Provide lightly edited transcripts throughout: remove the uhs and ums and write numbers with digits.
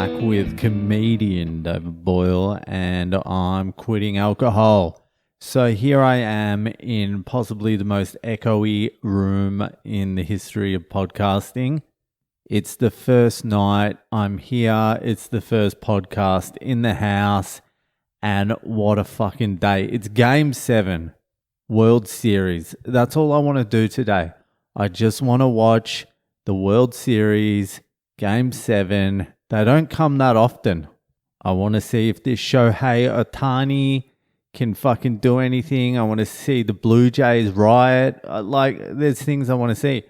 back with comedian David Boyle, and I'm quitting alcohol. So here I am in possibly the most echoey room in the history of podcasting. It's the first night I'm here. It's the first podcast in the house. And what a fucking day. It's Game 7, World Series. That's all I want to do today. I just want to watch the World Series, Game 7. They don't come that often. I want to see if this Shohei Ohtani can fucking do anything. I want to see the Blue Jays riot. There's things I want to see.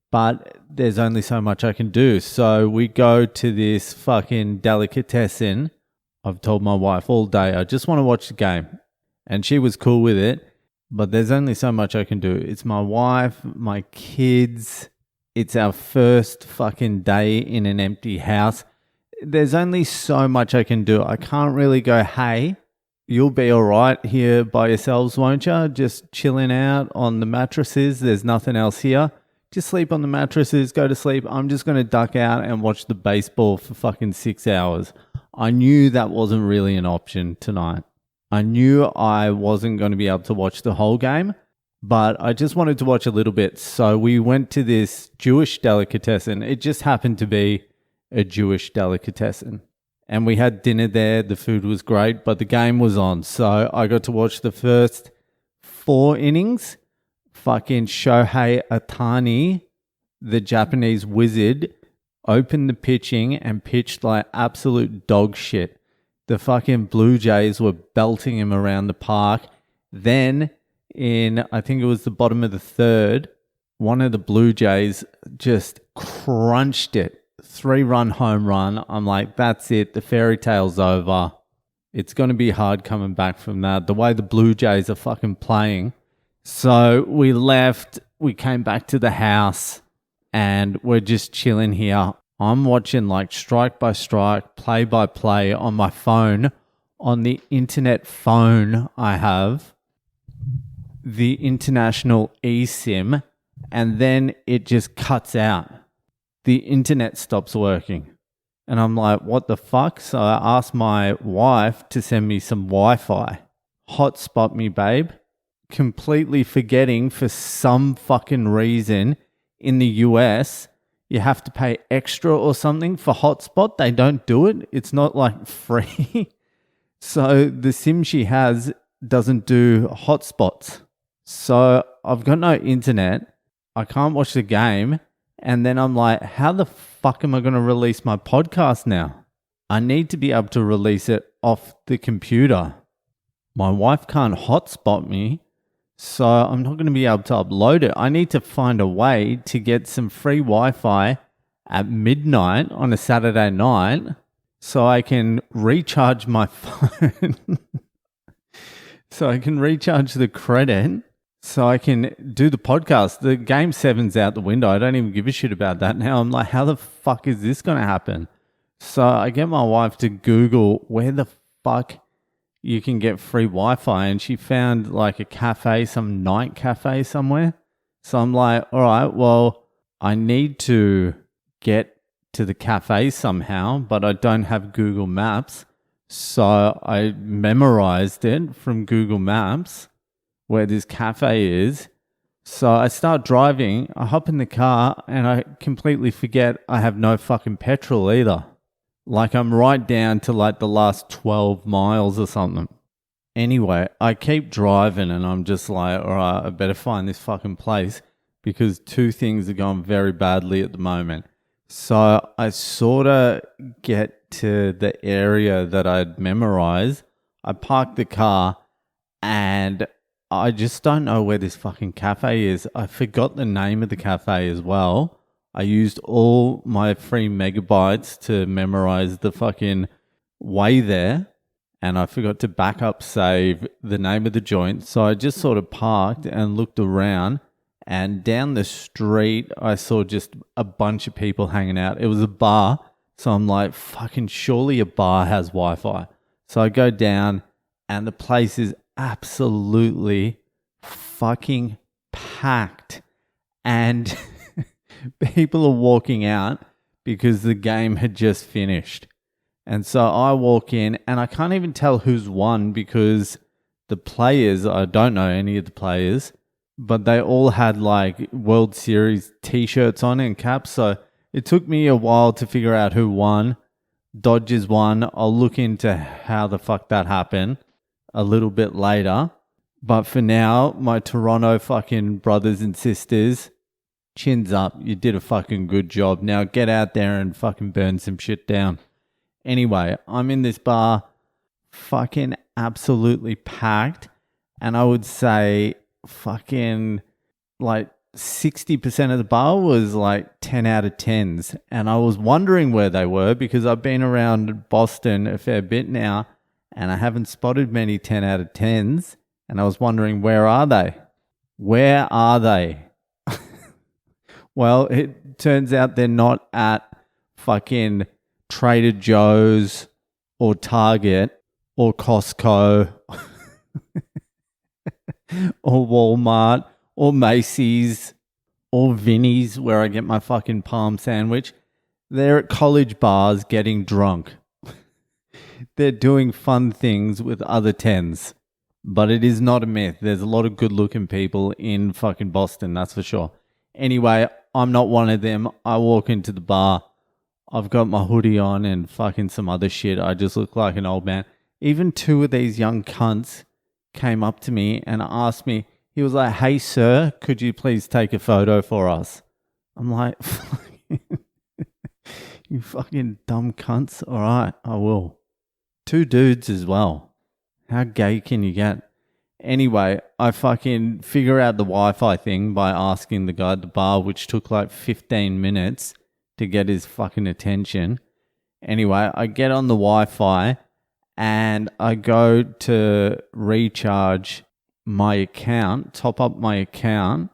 But there's only so much I can do. So we go to this fucking delicatessen. I've told my wife all day, I just want to watch the game. And she was cool with it. But there's only so much I can do. It's my wife, my kids. It's our first fucking day in an empty house. There's only so much I can do. I can't really go, hey, you'll be all right here by yourselves, won't you? Just chilling out on the mattresses. There's nothing else here. Just sleep on the mattresses, go to sleep. I'm just going to duck out and watch the baseball for fucking 6 hours. I knew that wasn't really an option tonight. I knew I wasn't going to be able to watch the whole game, but I just wanted to watch a little bit. So we went to this Jewish delicatessen. It just happened to be a Jewish delicatessen. And we had dinner there. The food was great, but the game was on. So I got to watch the first 4 innings. Fucking Shohei Ohtani, the Japanese wizard, opened the pitching and pitched like absolute dog shit. The fucking Blue Jays were belting him around the park. Then I think it was the bottom of the third, one of the Blue Jays just crunched it. 3-run home run. I'm like, that's it. The fairy tale's over. It's going to be hard coming back from that. The way the Blue Jays are fucking playing. So we left, we came back to the house, and we're just chilling here. I'm watching like strike by strike, play by play on my phone, on the internet phone I have, the international eSIM, and then it just cuts out. The internet stops working. And I'm like, what the fuck? So I asked my wife to send me some Wi-Fi. Hotspot me, babe. Completely forgetting for some fucking reason in the US, you have to pay extra or something for hotspot. They don't do it. It's not like free. So the SIM she has doesn't do hotspots. So I've got no internet. I can't watch the game. And then I'm like, how the fuck am I going to release my podcast now? I need to be able to release it off the computer. My wife can't hotspot me. So I'm not going to be able to upload it. I need to find a way to get some free Wi-Fi at midnight on a Saturday night so I can recharge my phone. So I can recharge the credit so I can do the podcast. The Game 7's out the window. I don't even give a shit about that now. I'm like, how the fuck is this going to happen? So I get my wife to Google where the fuck you can get free Wi-Fi, and she found like a cafe, some night cafe somewhere. So I'm like, all right, well, I need to get to the cafe somehow, but I don't have Google Maps. So I memorized it from Google Maps where this cafe is. So I start driving, I hop in the car, and I completely forget I have no fucking petrol either. Like I'm right down to like the last 12 miles or something. Anyway, I keep driving and I'm just like, all right, I better find this fucking place because 2 things are going very badly at the moment. So I sort of get to the area that I'd memorized. I park the car and I just don't know where this fucking cafe is. I forgot the name of the cafe as well. I used all my free megabytes to memorize the fucking way there. And I forgot to backup save the name of the joint. So I just sort of parked and looked around. And down the street, I saw just a bunch of people hanging out. It was a bar. So I'm like, fucking surely a bar has Wi-Fi. So I go down and the place is absolutely fucking packed. And people are walking out because the game had just finished. And so I walk in and I can't even tell who's won because the players, I don't know any of the players, but they all had like World Series t-shirts on and caps. So it took me a while to figure out who won. Dodgers won. I'll look into how the fuck that happened a little bit later. But for now, my Toronto fucking brothers and sisters, chins up. You did a fucking good job. Now get out there and fucking burn some shit down. Anyway, I'm in this bar, fucking absolutely packed. And I would say fucking like 60% of the bar was like 10 out of 10s. And I was wondering where they were because I've been around Boston a fair bit now and I haven't spotted many 10 out of 10s. And I was wondering, where are they? Where are they? Well, it turns out they're not at fucking Trader Joe's or Target or Costco or Walmart or Macy's or Vinnie's where I get my fucking palm sandwich. They're at college bars getting drunk. They're doing fun things with other 10s. But it is not a myth. There's a lot of good looking people in fucking Boston, that's for sure. Anyway, I'm not one of them. I walk into the bar. I've got my hoodie on and fucking some other shit. I just look like an old man. Even two of these young cunts came up to me and asked me, he was like, "Hey, sir, could you please take a photo for us?" I'm like, you fucking dumb cunts. All right, I will. Two dudes as well. How gay can you get? Anyway, I fucking figure out the Wi-Fi thing by asking the guy at the bar, which took like 15 minutes to get his fucking attention. Anyway, I get on the Wi-Fi and I go to recharge my account, top up my account,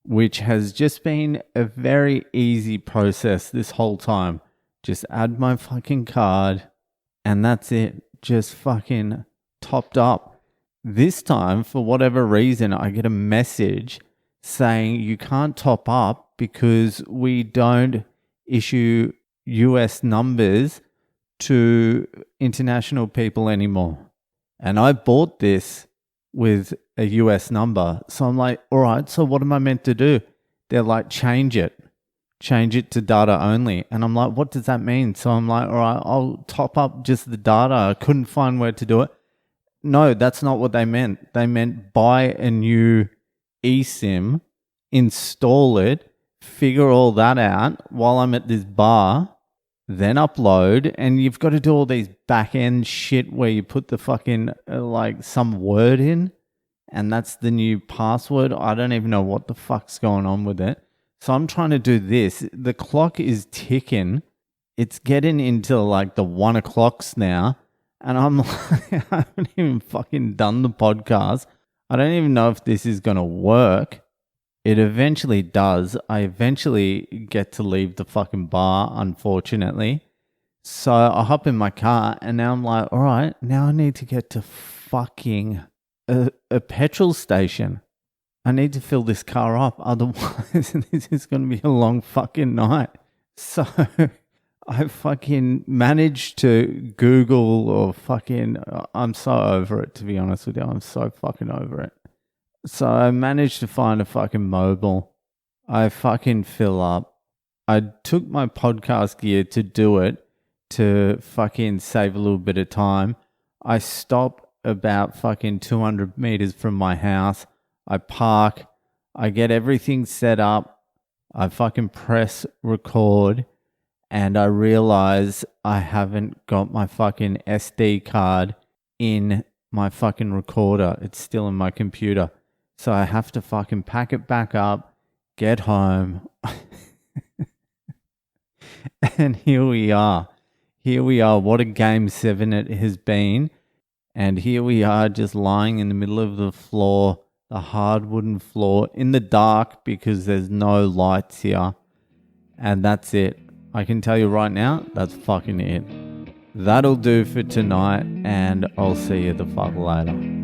which has just been a very easy process this whole time. Just add my fucking card and that's it. Just fucking topped up. This time, for whatever reason, I get a message saying you can't top up because we don't issue US numbers to international people anymore. And I bought this with a US number. So I'm like, all right, so what am I meant to do? They're like, change it to data only. And I'm like, what does that mean? So I'm like, all right, I'll top up just the data. I couldn't find where to do it. No, that's not what they meant. They meant buy a new eSIM, install it, figure all that out while I'm at this bar, then upload, and you've got to do all these back-end shit where you put the fucking, like, some word in, and that's the new password. I don't even know what the fuck's going on with it. So I'm trying to do this. The clock is ticking. It's getting into, like, the 1 o'clocks now. And I'm like, I haven't even fucking done the podcast. I don't even know if this is going to work. It eventually does. I eventually get to leave the fucking bar, unfortunately. So I hop in my car and now I'm like, all right, now I need to get to fucking a petrol station. I need to fill this car up. Otherwise, this is going to be a long fucking night. So I fucking managed to Google or fucking, I'm so over it, to be honest with you. I'm so fucking over it. So I managed to find a fucking mobile. I fucking fill up. I took my podcast gear to do it to fucking save a little bit of time. I stop about fucking 200 meters from my house. I park. I get everything set up. I fucking press record. And I realize I haven't got my fucking SD card in my fucking recorder. It's still in my computer. So I have to fucking pack it back up, get home. And here we are. Here we are. What a game 7 it has been. And here we are just lying in the middle of the floor, the hard wooden floor, in the dark because there's no lights here. And that's it. I can tell you right now, that's fucking it. That'll do for tonight, and I'll see you the fuck later.